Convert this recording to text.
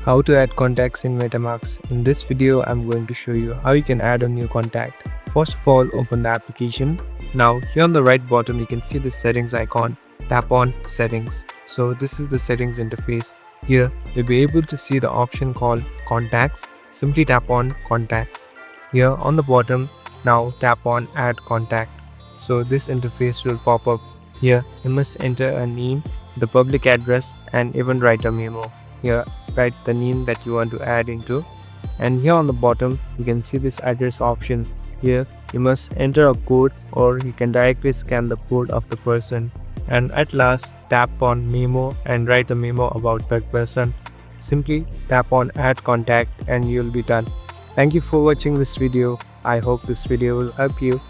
How to add contacts in MetaMask. In this video, I'm going to show you how you can add a new contact. First of all, open the application. Now, here on the right bottom, you can see the settings icon. Tap on settings. So this is the settings interface. Here, you'll be able to see the option called contacts. Simply tap on contacts. Here on the bottom, now tap on add contact. So this interface will pop up. Here, you must enter a name, the public address, and even write a memo. Here, write the name that you want to add into, and here on the bottom you can see this address option. Here you must enter a code, or you can directly scan the code of the person, and at last tap on memo and write a memo about that person. Simply tap on add contact and you'll be done. Thank you for watching this video. I hope this video will help you.